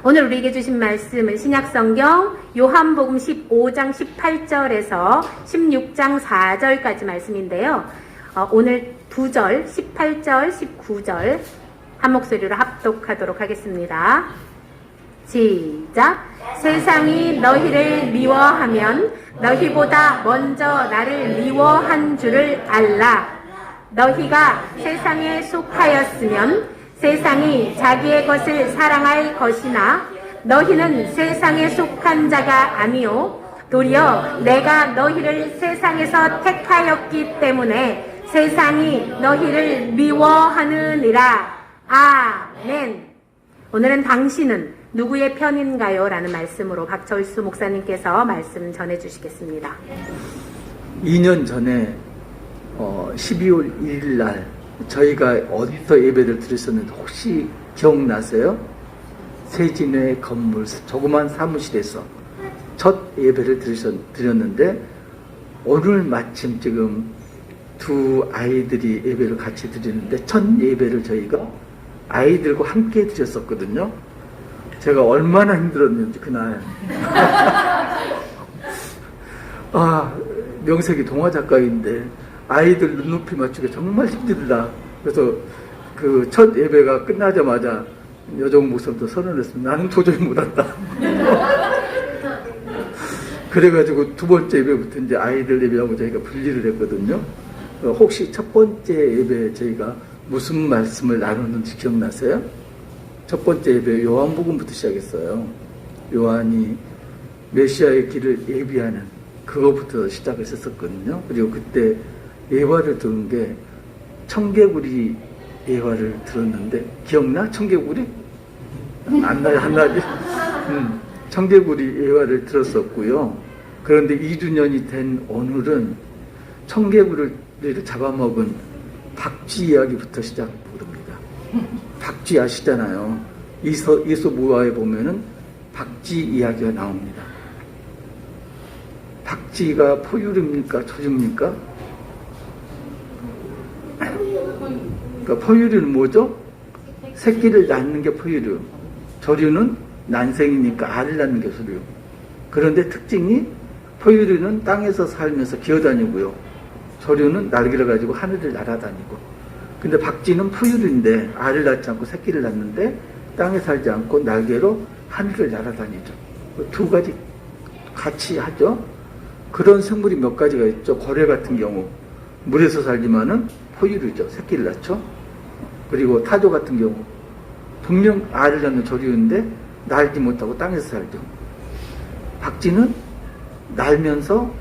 오늘 우리에게 주신 말씀은 신약성경 요한복음 15장 18절에서 16장 4절까지 말씀인데요. 오늘 2절, 18절, 19절 한 목소리로 합독하도록 하겠습니다. 시작. 세상이 너희를 미워하면 너희보다 먼저 나를 미워한 줄을 알라. 너희가 세상에 속하였으면 세상이 자기의 것을 사랑할 것이나 너희는 세상에 속한 자가 아니요 도리어 내가 너희를 세상에서 택하였기 때문에 세상이 너희를 미워하느니라. 아멘. 오늘은 당신은 누구의 편인가요? 라는 말씀으로 박철수 목사님께서 말씀 전해주시겠습니다. 2년 전에 12월 1일 날 저희가 어디서 예배를 드렸었는데 혹시 기억나세요? 세진의 건물 조그만 사무실에서 첫 예배를 드렸는데 오늘 마침 지금 두 아이들이 예배를 같이 드리는데 첫 예배를 저희가 아이들과 함께 드렸었거든요. 제가 얼마나 힘들었는지 그날 명색이 동화 작가인데 아이들 눈높이 맞추기 정말 힘들다. 그래서 그 첫 예배가 끝나자마자 여정 목사님도 선언했습니다. 나는 도저히 못한다. 그래가지고 두 번째 예배부터 이제 아이들 예배하고 저희가 분리를 했거든요. 혹시 첫 번째 예배 저희가 무슨 말씀을 나누는지 기억나세요? 첫 번째 예배 요한복음부터 시작했어요. 요한이 메시아의 길을 예비하는 그거부터 시작했었거든요. 그리고 그때 예화를 들은 게 청개구리 예화를 들었는데 기억나? 청개구리? 안 나지? 청개구리 예화를 들었었고요. 그런데 2주년이 된 오늘은 청개구리를 잡아먹은 박쥐 이야기부터 시작합니다. 박쥐 아시잖아요. 이소무화에 보면은 박쥐 이야기가 나옵니다. 박쥐가 포유류입니까? 조류입니까? 그러니까 포유류는 뭐죠? 새끼를 낳는 게 포유류. 조류는 난생이니까 알을 낳는 게 소류. 그런데 특징이 포유류는 땅에서 살면서 기어다니고요. 조류는 날개를 가지고 하늘을 날아다니고. 근데 박쥐는 포유류인데 알을 낳지 않고 새끼를 낳는데 땅에 살지 않고 날개로 하늘을 날아다니죠. 두 가지 같이 하죠. 그런 생물이 몇 가지가 있죠. 고래 같은 경우 물에서 살지만은 포유류죠. 새끼를 낳죠. 그리고 타조 같은 경우 분명 알을 낳는 조류인데 날지 못하고 땅에서 살죠. 박쥐는 날면서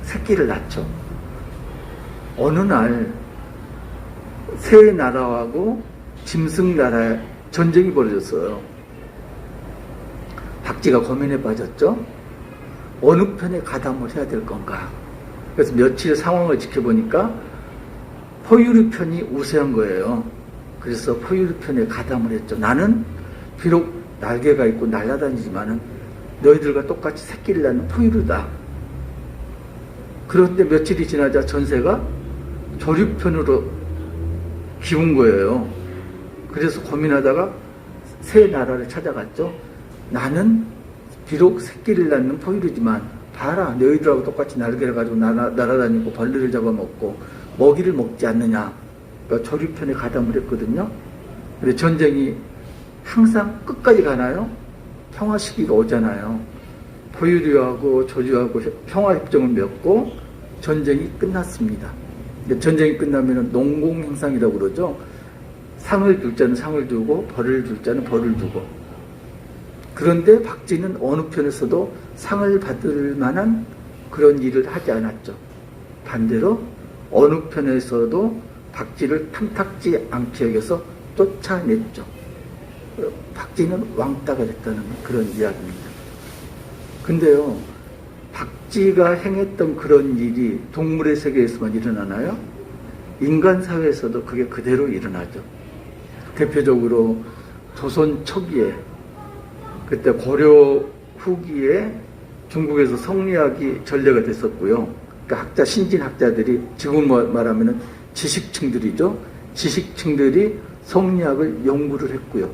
새끼를 낳죠. 어느 날 새 나라하고 짐승 나라에 전쟁이 벌어졌어요. 박쥐가 고민에 빠졌죠. 어느 편에 가담을 해야 될 건가. 그래서 며칠 상황을 지켜보니까 포유류 편이 우세한 거예요. 그래서 포유류 편에 가담을 했죠. 나는 비록 날개가 있고 날아다니지만은 너희들과 똑같이 새끼를 낳는 포유류다. 그런데 며칠이 지나자 전세가 조류 편으로 기운 거예요. 그래서 고민하다가 새 나라를 찾아갔죠. 나는 비록 새끼를 낳는 포유류지만 봐라, 너희들하고 똑같이 날개를 가지고 날아다니고 벌레를 잡아먹고 먹이를 먹지 않느냐. 그러니까 조류편에 가담을 했거든요. 근데 전쟁이 항상 끝까지 가나요? 평화 시기가 오잖아요. 포유류하고 조류하고 평화협정을 맺고 전쟁이 끝났습니다. 전쟁이 끝나면 농공행상이라고 그러죠. 상을 줄 자는 상을 두고 벌을 줄 자는 벌을 두고. 그런데 박쥐는 어느 편에서도 상을 받을 만한 그런 일을 하지 않았죠. 반대로 어느 편에서도 박쥐를 탐탁지 않게 여겨서 쫓아냈죠. 박쥐는 왕따가 됐다는 그런 이야기입니다. 근데요, 박쥐가 행했던 그런 일이 동물의 세계에서만 일어나나요? 인간 사회에서도 그게 그대로 일어나죠. 대표적으로 조선 초기에, 그때 고려 후기에 중국에서 성리학이 전례가 됐었고요. 그러니까 신진학자들이 지금 말하면 지식층들이죠. 지식층들이 성리학을 연구를 했고요.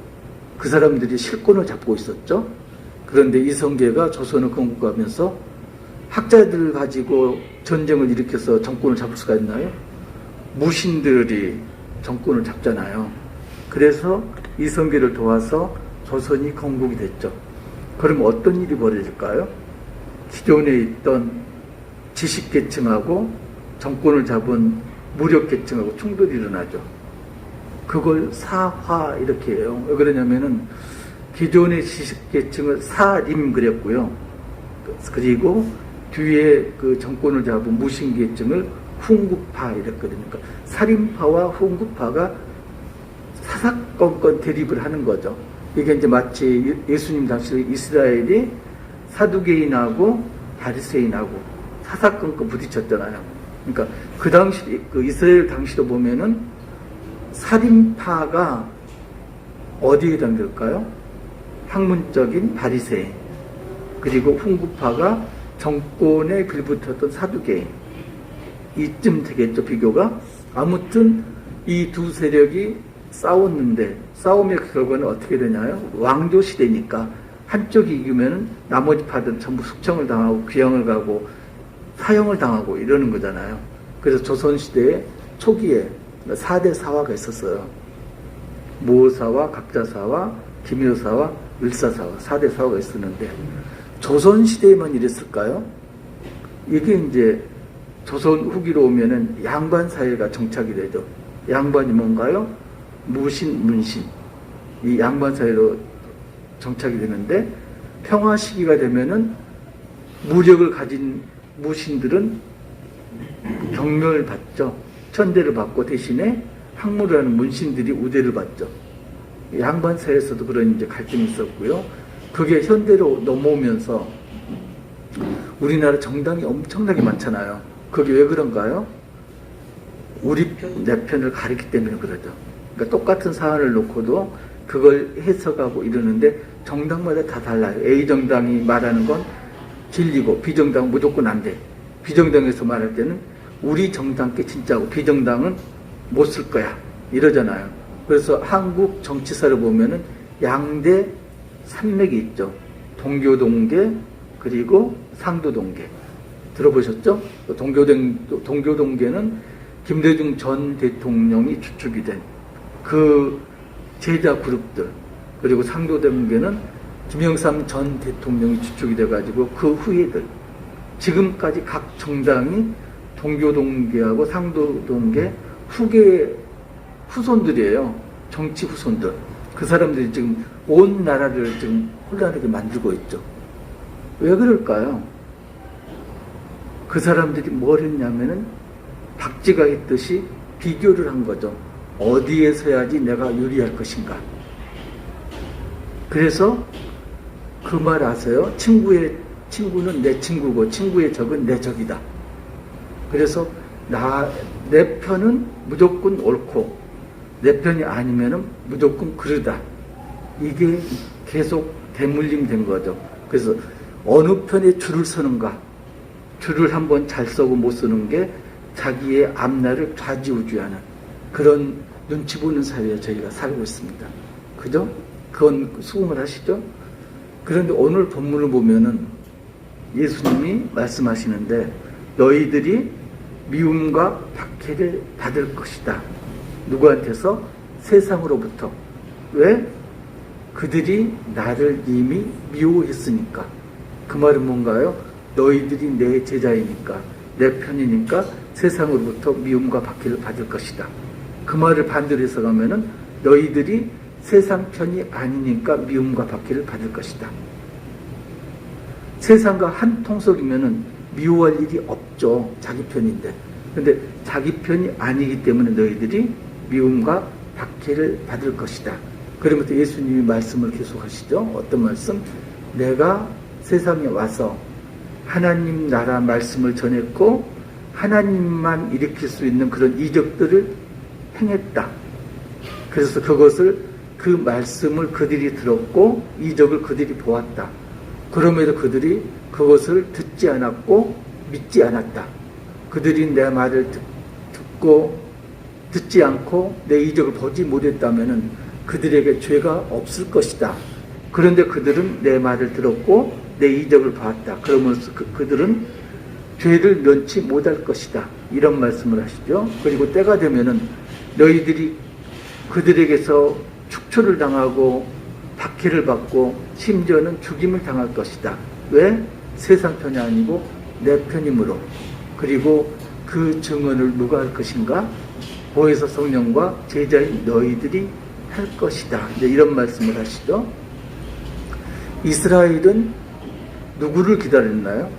그 사람들이 실권을 잡고 있었죠. 그런데 이성계가 조선을 건국하면서 학자들을 가지고 전쟁을 일으켜서 정권을 잡을 수가 있나요? 무신들이 정권을 잡잖아요. 그래서 이성계를 도와서 조선이 건국이 됐죠. 그럼 어떤 일이 벌어질까요? 기존에 있던 지식계층하고 정권을 잡은 무력계층하고 충돌이 일어나죠. 그걸 사화 이렇게 해요. 왜 그러냐면은 기존의 지식계층을 사림 그랬고요. 그리고 뒤에 그 정권을 잡은 무신계층을 훈구파 이랬거든요. 그러니까 살인파와 훈구파가 사사건건 대립을 하는 거죠. 이게 이제 마치 예수님 당시 이스라엘이 사두개인하고 바리새인하고 사사건건 부딪혔잖아요. 그러니까 그 당시 그 이스라엘 당시로 보면은 살인파가 어디에 해당될까요? 학문적인 바리새인, 그리고 훈구파가 정권에 빌붙었던 사두개인, 이쯤 되겠죠, 비교가. 아무튼 이 두 세력이 싸웠는데 싸움의 결과는 어떻게 되냐요? 왕조 시대니까 한쪽이 이기면은 나머지 파들은 전부 숙청을 당하고 귀양을 가고 사형을 당하고 이러는 거잖아요. 그래서 조선시대의 초기에 4대 사화가 있었어요. 모사와 각자사와 김효사와 을사사화 4대 사화가 있었는데 조선시대에만 이랬을까요? 이게 이제 조선 후기로 오면은 양반사회가 정착이 되죠. 양반이 뭔가요? 무신, 문신. 이 양반사회로 정착이 되는데 평화 시기가 되면은 무력을 가진 무신들은 경멸을 받죠. 천대를 받고 대신에 학문을 하는 문신들이 우대를 받죠. 양반사회에서도 그런 이제 갈등이 있었고요. 그게 현대로 넘어오면서 우리나라 정당이 엄청나게 많잖아요. 그게 왜 그런가요? 우리 편, 내 편을 가리기 때문에 그러죠. 그러니까 똑같은 사안을 놓고도 그걸 해석하고 이러는데 정당마다 다 달라요. A 정당이 말하는 건 진리고 B정당은 무조건 안 돼. B정당에서 말할 때는 우리 정당께 진짜고 B정당은 못 쓸 거야. 이러잖아요. 그래서 한국 정치사를 보면은 양대 산맥이 있죠. 동교동계 그리고 상도동계. 들어보셨죠? 동교동계는 김대중 전 대통령이 주축이 된 그 제자 그룹들, 그리고 상도동계는 김영삼 전 대통령이 주축이 돼가지고 그 후예들, 지금까지 각 정당이 동교동계하고 상도동계 후손들이에요. 정치 후손들. 그 사람들이 지금 온 나라를 지금 혼란하게 만들고 있죠. 왜 그럴까요? 그 사람들이 뭘 했냐면은 박쥐가 했듯이 비교를 한 거죠. 어디에 서야지 내가 유리할 것인가. 그래서 그 말 아세요? 친구의 친구는 내 친구고 친구의 적은 내 적이다. 그래서 내 편은 무조건 옳고 내 편이 아니면은 무조건 그르다. 이게 계속 대물림된 거죠. 그래서 어느 편에 줄을 서는가, 줄을 한번 잘 서고 못 서는 게 자기의 앞날을 좌지우지하는 그런 눈치 보는 사회에 저희가 살고 있습니다. 그죠? 그건 수긍을 하시죠? 그런데 오늘 본문을 보면은 예수님이 말씀하시는데 너희들이 미움과 박해를 받을 것이다. 누구한테서? 세상으로부터. 왜? 그들이 나를 이미 미워했으니까. 그 말은 뭔가요? 너희들이 내 제자이니까, 내 편이니까 세상으로부터 미움과 박해를 받을 것이다. 그 말을 반대로 해석하면은 너희들이 세상 편이 아니니까 미움과 박해를 받을 것이다. 세상과 한 통속이면은 미워할 일이 없죠. 자기 편인데. 근데 자기 편이 아니기 때문에 너희들이 미움과 박해를 받을 것이다. 그러면서 예수님이 말씀을 계속하시죠. 어떤 말씀? 내가 세상에 와서 하나님 나라 말씀을 전했고 하나님만 일으킬 수 있는 그런 이적들을 행했다. 그래서 그 말씀을 그들이 들었고 이적을 그들이 보았다. 그럼에도 그들이 그것을 듣지 않았고 믿지 않았다. 그들이 내 말을 듣고 듣지 않고 내 이적을 보지 못했다면은 그들에게 죄가 없을 것이다. 그런데 그들은 내 말을 들었고 내 이적을 봤다. 그러면서 그들은 죄를 면치 못할 것이다. 이런 말씀을 하시죠. 그리고 때가 되면은 너희들이 그들에게서 축초를 당하고 박해를 받고 심지어는 죽임을 당할 것이다. 왜? 세상 편이 아니고 내 편이므로. 그리고 그 증언을 누가 할 것인가? 보혜사 성령과 제자인 너희들이 할 것이다. 이제 이런 말씀을 하시죠. 이스라엘은 누구를 기다렸나요?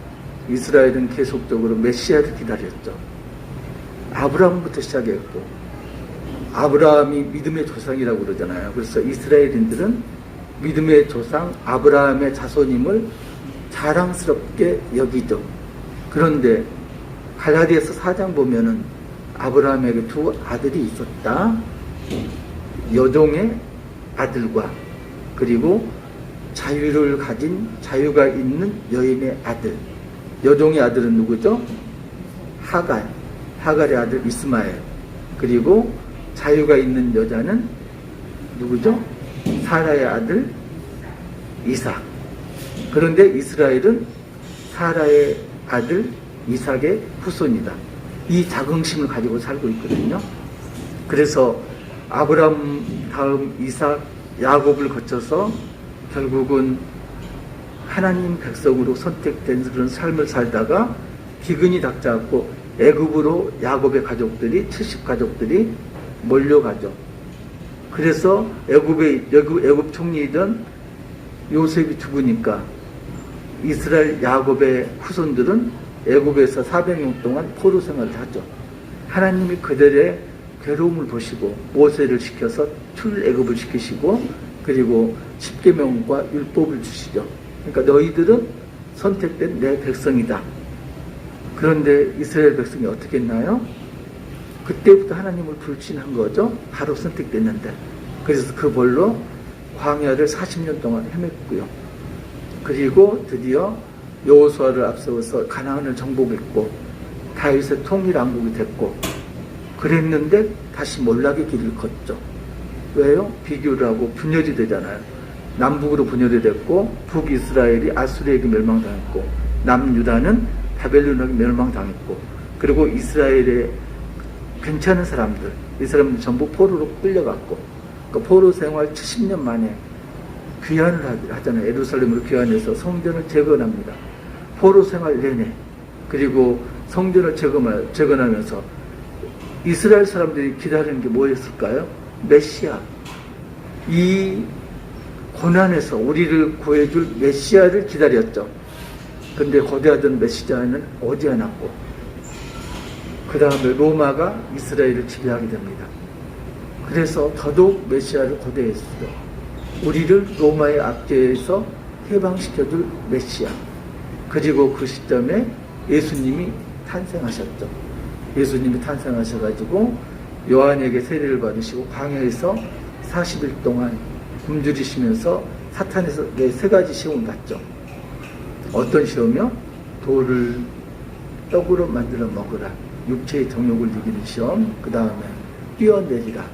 이스라엘은 계속적으로 메시아를 기다렸죠. 아브라함부터 시작했고, 아브라함이 믿음의 조상이라고 그러잖아요. 그래서 이스라엘인들은 믿음의 조상 아브라함의 자손임을 자랑스럽게 여기죠. 그런데 갈라디아서 4장 보면은 아브라함에게 두 아들이 있었다. 여종의 아들과 그리고 자유를 가진 자유가 있는 여인의 아들. 여종의 아들은 누구죠? 하갈의 아들 이스마엘. 그리고 자유가 있는 여자는 누구죠? 사라의 아들 이삭. 그런데 이스라엘은 사라의 아들 이삭의 후손이다. 이 자긍심을 가지고 살고 있거든요. 그래서 아브라함 다음 이삭, 야곱을 거쳐서 결국은 하나님 백성으로 선택된 그런 삶을 살다가 기근이 닥쳐왔고 애굽으로 야곱의 가족들이 70가족들이 몰려가죠. 그래서 애굽 총리이던 요셉이 죽으니까 이스라엘 야곱의 후손들은 애굽에서 400년 동안 포로 생활을 하죠. 하나님이 그들의 괴로움을 보시고 모세를 시켜서 출애굽을 시키시고 그리고 십계명과 율법을 주시죠. 그러니까 너희들은 선택된 내 백성이다. 그런데 이스라엘 백성이 어떻게 했나요? 그때부터 하나님을 불신한 거죠. 바로 선택됐는데. 그래서 그 벌로 광야를 40년 동안 헤맸고요. 그리고 드디어 여호수아를 앞세워서 가나안을 정복했고 다윗의 통일왕국이 됐고 그랬는데 다시 몰락의 길을 걷죠. 왜요? 비교를 하고 분열이 되잖아요. 남북으로 분열이 됐고 북이스라엘이 아수르에게 멸망당했고 남유다는 바벨론에게 멸망당했고 그리고 이스라엘의 괜찮은 사람들 이 사람들 전부 포로로 끌려갔고 그 포로 생활 70년 만에 귀환을 하잖아요. 예루살렘으로 귀환해서 성전을 재건합니다. 포로 생활 내내 그리고 성전을 재건하면서 이스라엘 사람들이 기다리는 게 뭐였을까요? 메시아. 이 고난에서 우리를 구해줄 메시아를 기다렸죠. 근데 거대하던 메시아는 오지 않았고 그 다음에 로마가 이스라엘을 지배하게 됩니다. 그래서 더더욱 메시아를 고대했어요. 우리를 로마의 압제에서 해방시켜줄 메시아. 그리고 그 시점에 예수님이 탄생하셨죠. 예수님이 탄생하셔가지고 요한에게 세례를 받으시고 광야에서 40일 동안 굶주리시면서 사탄에게 3가지 시험을 받죠. 어떤 시험이요? 돌을 떡으로 만들어 먹으라. 육체의 정욕을 이기는 시험. 그 다음에 뛰어내리라.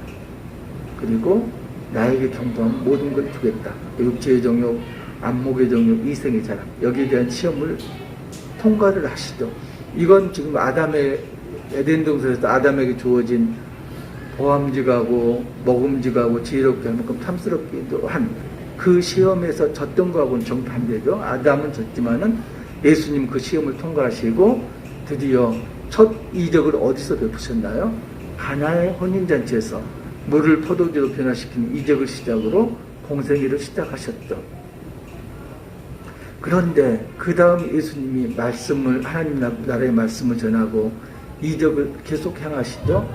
그리고 나에게 경배하면 모든 걸 주겠다. 육체의 정욕, 안목의 정욕, 이생의 자랑. 여기에 대한 시험을 통과를 하시죠. 이건 지금 아담의 에덴 동산에서 아담에게 주어진 보암직하고 먹음직하고 지혜롭게 할 만큼 탐스럽기도 한 그 시험에서 졌던 거하고는 정반대죠. 아담은 졌지만은 예수님 그 시험을 통과하시고 드디어 첫 이적을 어디서 베푸셨나요? 가나의 혼인잔치에서 물을 포도주로 변화시키는 이적을 시작으로 공생애를 시작하셨죠. 그런데 그 다음 예수님이 말씀을 하나님 나라의 말씀을 전하고 이적을 계속 행하시죠.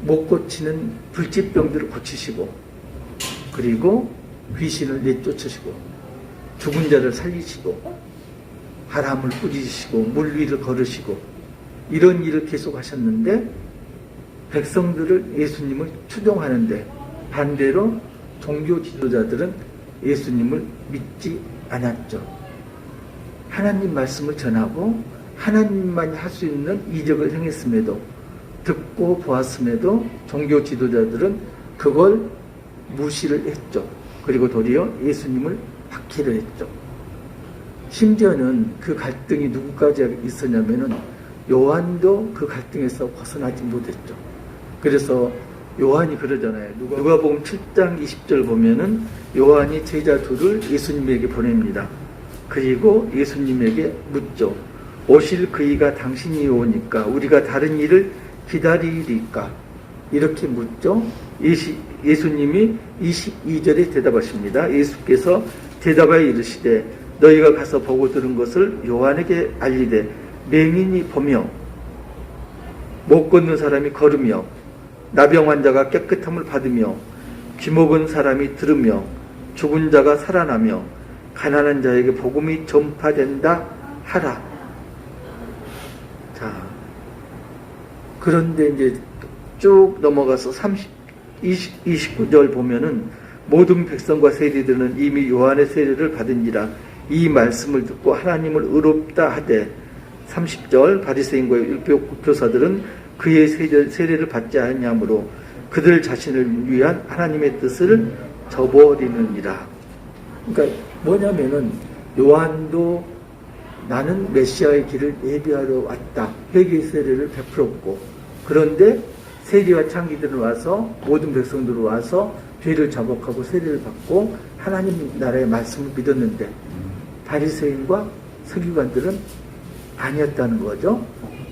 못 고치는 불치병들을 고치시고 그리고 귀신을 내쫓으시고 죽은 자를 살리시고 바람을 뿌리시고 물 위를 걸으시고 이런 일을 계속 하셨는데 백성들을 예수님을 추종하는데 반대로 종교 지도자들은 예수님을 믿지 않았죠. 하나님 말씀을 전하고 하나님만이 할 수 있는 이적을 행했음에도 듣고 보았음에도 종교 지도자들은 그걸 무시를 했죠. 그리고 도리어 예수님을 박해를 했죠. 심지어는 그 갈등이 누구까지 있었냐면은 요한도 그 갈등에서 벗어나지 못했죠. 그래서 요한이 그러잖아요. 누가복음 7장 20절 보면은 요한이 제자 둘을 예수님에게 보냅니다. 그리고 예수님에게 묻죠. 오실 그이가 당신이 오니까 우리가 다른 일을 기다리리까? 이렇게 묻죠. 예수님이 22절에 대답하십니다. 예수께서 대답하여 이르시되 너희가 가서 보고 들은 것을 요한에게 알리되 맹인이 보며 못 걷는 사람이 걸으며 나병 환자가 깨끗함을 받으며 귀먹은 사람이 들으며 죽은 자가 살아나며 가난한 자에게 복음이 전파된다 하라. 자, 그런데 이제 쭉 넘어가서 29절 보면은 모든 백성과 세리들은 이미 요한의 세례를 받은지라 이 말씀을 듣고 하나님을 의롭다 하되 30절 바리새인과 율법교사들은 그의 세례를 받지 않냐므로 그들 자신을 위한 하나님의 뜻을 저버리느니라. 그러니까 뭐냐면은 요한도 나는 메시아의 길을 예비하러 왔다. 회개 세례를 베풀었고 그런데 세리와 창기들은 와서 모든 백성들은 와서 죄를 자복하고 세례를 받고 하나님 나라의 말씀을 믿었는데 바리새인과 서기관들은 아니었다는 거죠.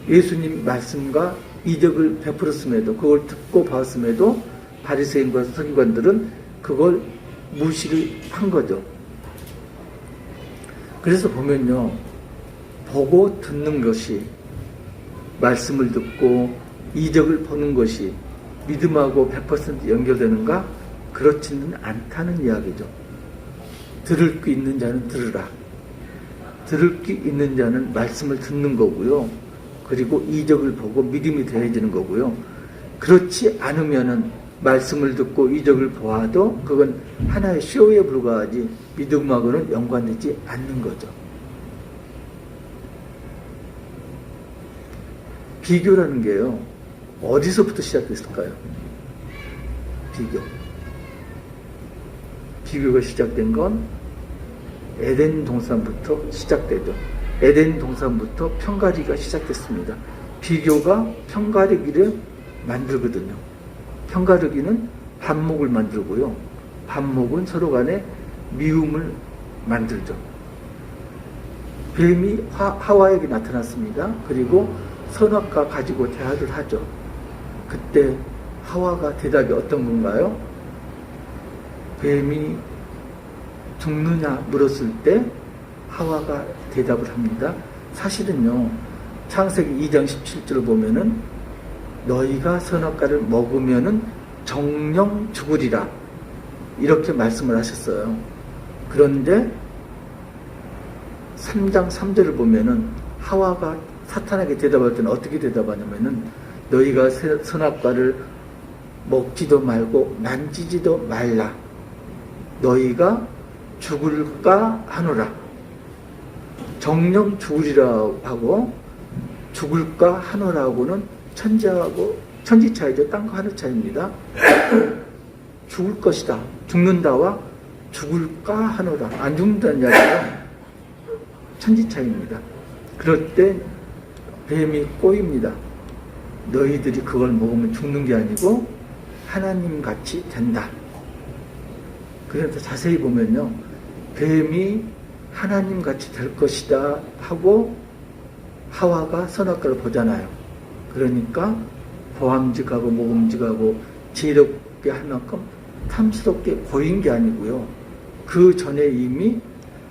예수님 말씀과 이적을 베풀었음에도 그걸 듣고 봤음에도 바리새인과 서기관들은 그걸 무시를 한 거죠. 그래서 보면요, 보고 듣는 것이 말씀을 듣고 이적을 보는 것이 믿음하고 100% 연결되는가? 그렇지는 않다는 이야기죠. 들을 게 있는 자는 들으라. 들을 게 있는 자는 말씀을 듣는 거고요. 그리고 이적을 보고 믿음이 더해지는 거고요. 그렇지 않으면은 말씀을 듣고 이적을 보아도 그건 하나의 쇼에 불과하지 믿음하고는 연관되지 않는 거죠. 비교라는 게요. 어디서부터 시작됐을까요? 비교가 시작된 건 에덴 동산부터 시작되죠. 에덴 동산부터 편가르기가 시작됐습니다. 비교가 편가르기를 만들거든요. 편가르기는 반목을 만들고요. 반목은 서로 간에 미움을 만들죠. 뱀이 하와에게 나타났습니다. 그리고 선악과 가지고 대화를 하죠. 그때 하와가 대답이 어떤 건가요? 뱀이 죽느냐 물었을 때 하와가 대답을 합니다. 사실은요, 창세기 2장 17절을 보면은 너희가 선악과를 먹으면은 정령 죽으리라 이렇게 말씀을 하셨어요. 그런데 3장 3절을 보면은 하와가 사탄에게 대답할 때는 어떻게 대답하냐면은 너희가 선악과를 먹지도 말고 만지지도 말라. 너희가 죽을까 하노라. 정령 죽으리라 하고 죽을까 하노라고는 천지하고 천지 차이죠. 땅과 하늘 차이입니다. 죽을 것이다. 죽는다와 죽을까 하노라. 안 죽는다는 이야기가 천지 차이입니다. 그럴 때 뱀이 꼬입니다. 너희들이 그걸 먹으면 죽는 게 아니고 하나님 같이 된다. 그래서 자세히 보면요, 뱀이 하나님 같이 될 것이다 하고 하와가 선악과를 보잖아요. 그러니까 보암직하고 모금직하고 지혜롭게 할 만큼 탐스럽게 보인 게 아니고요. 그 전에 이미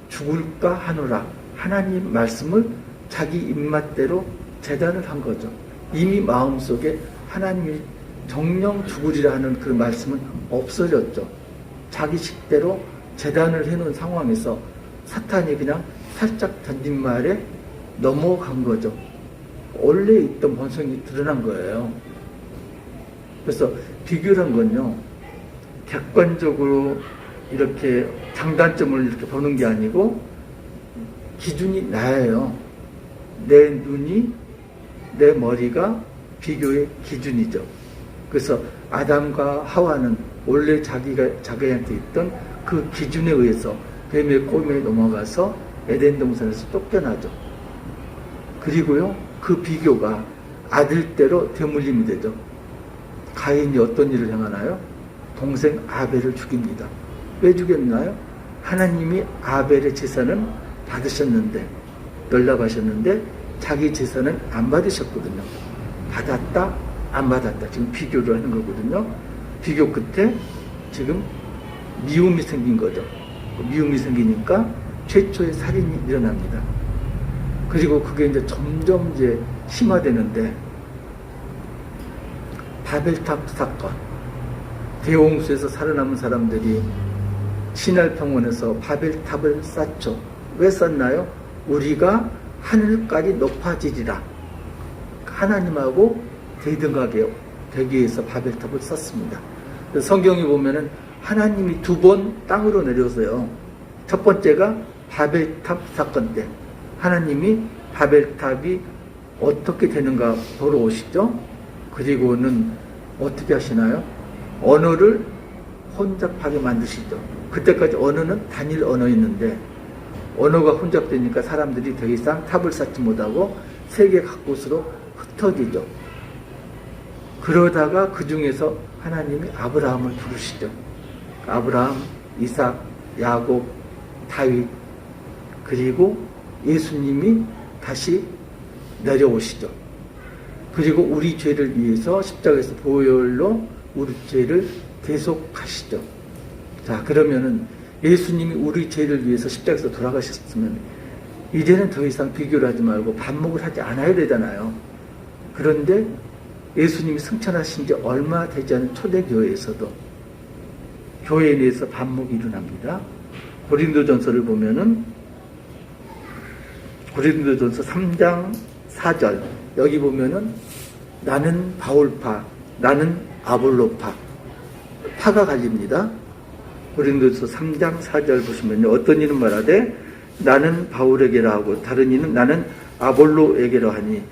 죽을까 하노라. 하나님 말씀을 자기 입맛대로 재단을 한 거죠. 이미 마음속에 하나님이 정령 죽으리라 하는 그 말씀은 없어졌죠. 자기 식대로 재단을 해놓은 상황에서 사탄이 그냥 살짝 던진 말에 넘어간 거죠. 원래 있던 본성이 드러난 거예요. 그래서 비교란 건요, 객관적으로 이렇게 장단점을 이렇게 보는 게 아니고 기준이 나예요. 내 눈이, 내 머리가 비교의 기준이죠. 그래서 아담과 하와는 원래 자기한테 있던 그 기준에 의해서 뱀의 꼬임에 넘어가서 에덴 동산에서 쫓겨나죠. 그리고요, 그 비교가 아들대로 되물림이 되죠. 가인이 어떤 일을 행하나요? 동생 아벨을 죽입니다. 왜 죽였나요? 하나님이 아벨의 제사는 받으셨는데, 연락하셨는데 자기 제사는 안 받으셨거든요. 받았다, 안 받았다. 지금 비교를 하는 거거든요. 비교 끝에 지금 미움이 생긴 거죠. 미움이 생기니까 최초의 살인이 일어납니다. 그리고 그게 이제 점점 이제 심화되는데, 바벨탑 사건, 대홍수에서 살아남은 사람들이 신할 평원에서 바벨탑을 쌓죠. 왜 쌓나요? 우리가 하늘까지 높아지리라. 하나님하고 대등하게 되기 위해서 바벨탑을 쌓습니다. 성경에 보면은 하나님이 2번 땅으로 내려오세요. 첫 번째가 바벨탑 사건 때 하나님이 바벨탑이 어떻게 되는가 보러 오시죠. 그리고는 어떻게 하시나요? 언어를 혼잡하게 만드시죠. 그때까지 언어는 단일 언어였는데 언어가 혼잡되니까 사람들이 더 이상 탑을 쌓지 못하고 세계 각곳으로 흩어지죠. 그러다가 그 중에서 하나님이 아브라함을 부르시죠. 아브라함, 이삭, 야곱, 다윗, 그리고 예수님이 다시 내려오시죠. 그리고 우리 죄를 위해서 십자가에서 보혈로 우리 죄를 대속하시죠. 자, 그러면은 예수님이 우리 죄를 위해서 십자가에서 돌아가셨으면 이제는 더 이상 비교를 하지 말고 반목을 하지 않아야 되잖아요. 그런데 예수님이 승천하신 지 얼마 되지 않은 초대교회에서도 교회 내에서 반목이 일어납니다. 고린도전서를 보면은 고린도전서 3장 4절 여기 보면은 나는 바울파, 나는 아볼로파, 파가 갈립니다. 고린도서 3장 4절 보시면요, 어떤 이는 말하되 나는 바울에게라 하고 다른 이는 나는 아볼로에게라 하니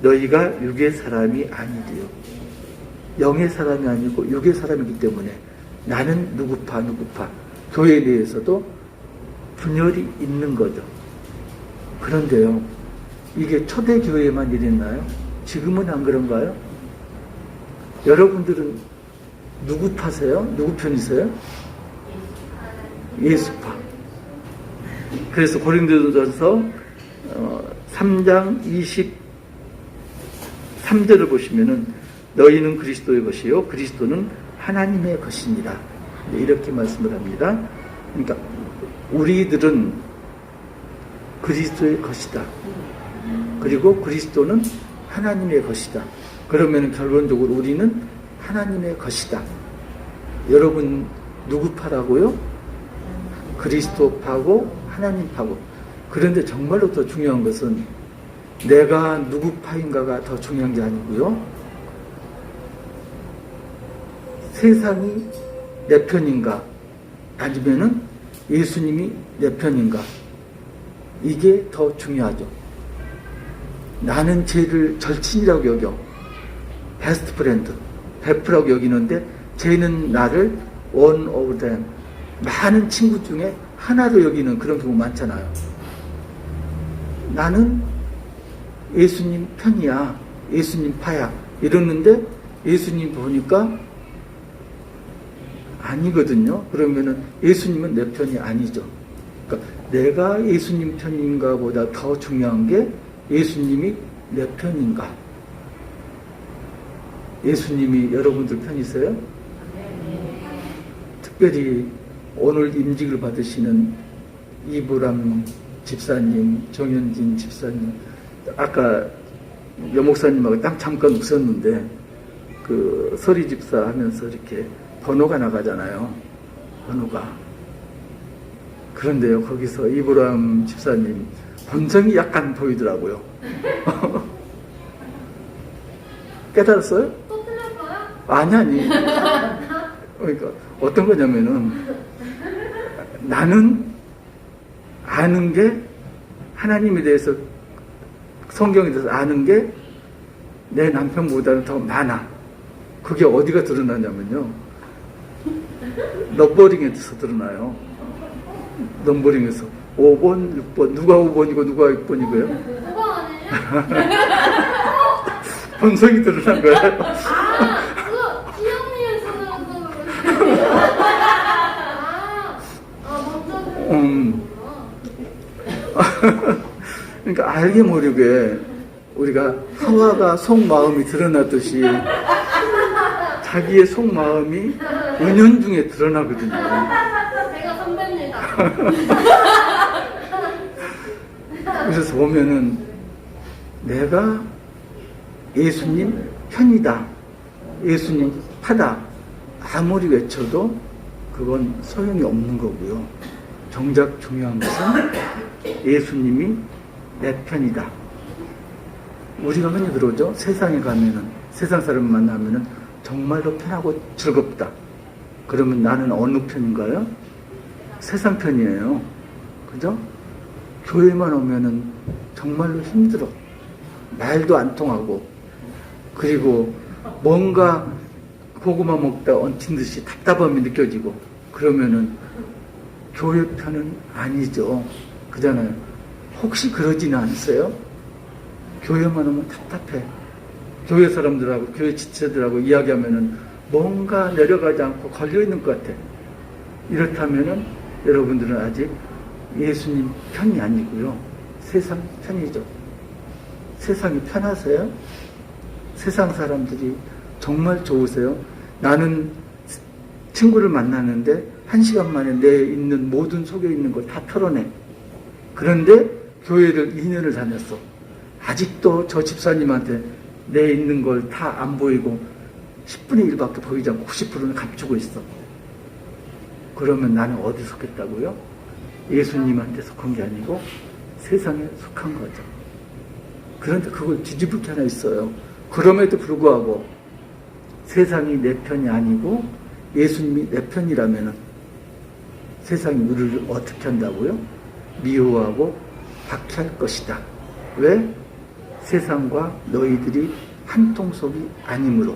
너희가 육의 사람이 아니리요. 영의 사람이 아니고 육의 사람이기 때문에 나는 누구파 누구파 교회에 대해서도 분열이 있는 거죠. 그런데요, 이게 초대교회에만 이랬나요? 지금은 안 그런가요? 여러분들은 누구 파세요? 누구 편이세요? 예수파. 그래서 고린도전서 3장 23절을 보시면은 너희는 그리스도의 것이요 그리스도는 하나님의 것이니라 이렇게 말씀을 합니다. 그러니까 우리들은 그리스도의 것이다. 그리고 그리스도는 하나님의 것이다. 그러면 결론적으로 우리는 하나님의 것이다. 여러분 누구 파라고요? 그리스도 파고 하나님 파고. 그런데 정말로 더 중요한 것은 내가 누구 파인가가 더 중요한 게 아니고요, 세상이 내 편인가 아니면은 예수님이 내 편인가, 이게 더 중요하죠. 나는 쟤를 절친이라고 여겨, 베스트 프렌드, 베프라고 여기는데 쟤는 나를 one of them, 많은 친구 중에 하나로 여기는 그런 경우 많잖아요. 나는 예수님 편이야, 예수님 파야 이러는데 예수님 보니까 아니거든요. 그러면은 예수님은 내 편이 아니죠. 그러니까 내가 예수님 편인가 보다 더 중요한 게 예수님이 내 편인가. 예수님이 여러분들 편이세요? 특별히 오늘 임직을 받으시는 이보람 집사님, 정현진 집사님, 아까 여목사님하고 딱 잠깐 웃었는데 그 서리 집사 하면서 이렇게 번호가 나가잖아요. 번호가. 그런데요, 거기서 이보람 집사님 본성이 약간 보이더라고요. 깨달았어요? 또 틀렸어요? 아니. 그러니까 어떤 거냐면은 나는 아는 게 하나님에 대해서, 성경에 대해서 아는 게 내 남편보다는 더 많아. 그게 어디가 드러나냐면요. 넘버링에서 드러나요. 넘버링에서 5번, 6번 누가 5번이고 누가 6번이고요? 5번 아니에요? 본성이 드러난 거예요. 그거 기억리에서는 먼저 그러니까 알게 모르게 우리가 하와가 속마음이 드러났듯이 자기의 속마음이 은연중에 드러나거든요. 제가 선배입니다. 그래서 보면은 내가 예수님 편이다, 예수님 파다 아무리 외쳐도 그건 소용이 없는 거고요. 정작 중요한 것은 예수님이 내 편이다. 우리가 흔히 그러죠. 세상에 가면은, 세상 사람 만나면은 정말로 편하고 즐겁다. 그러면 나는 어느 편인가요? 세상 편이에요. 그죠? 교회만 오면은 정말로 힘들어. 말도 안 통하고, 그리고 뭔가 고구마 먹다 얹힌 듯이 답답함이 느껴지고, 그러면은 교회 편은 아니죠. 그잖아요. 혹시 그러지는 않으세요? 교회만 오면 답답해. 교회 사람들하고, 교회 지체들하고 이야기하면은 뭔가 내려가지 않고 걸려있는 것 같아. 이렇다면은 여러분들은 아직 예수님 편이 아니고요. 세상 편이죠. 세상이 편하세요? 세상 사람들이 정말 좋으세요? 나는 친구를 만나는데 1시간 만에 내 있는 모든 속에 있는 걸 다 털어내. 그런데 교회를 2년을 다녔어. 아직도 저 집사님한테 내 있는 걸 다 안 보이고 10분의 1밖에 보이지 않고 90%는 감추고 있어. 그러면 나는 어디 속했다고요? 예수님한테 속한 게 아니고 세상에 속한 거죠. 그런데 그걸 뒤집을 게 하나 있어요. 그럼에도 불구하고 세상이 내 편이 아니고 예수님이 내 편이라면 세상이 우리를 어떻게 한다고요? 미워하고 박해할 것이다. 왜? 세상과 너희들이 한 통속이 아니므로.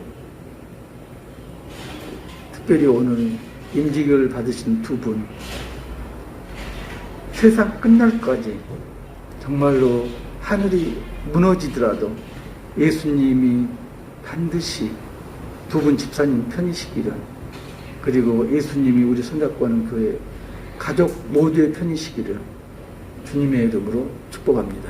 특별히 오늘 임직을 받으신 두 분, 세상 끝날까지 정말로 하늘이 무너지더라도 예수님이 반드시 두 분 집사님 편이시기를, 그리고 예수님이 우리 손잡고 하는 교회 가족 모두의 편이시기를 주님의 이름으로 축복합니다.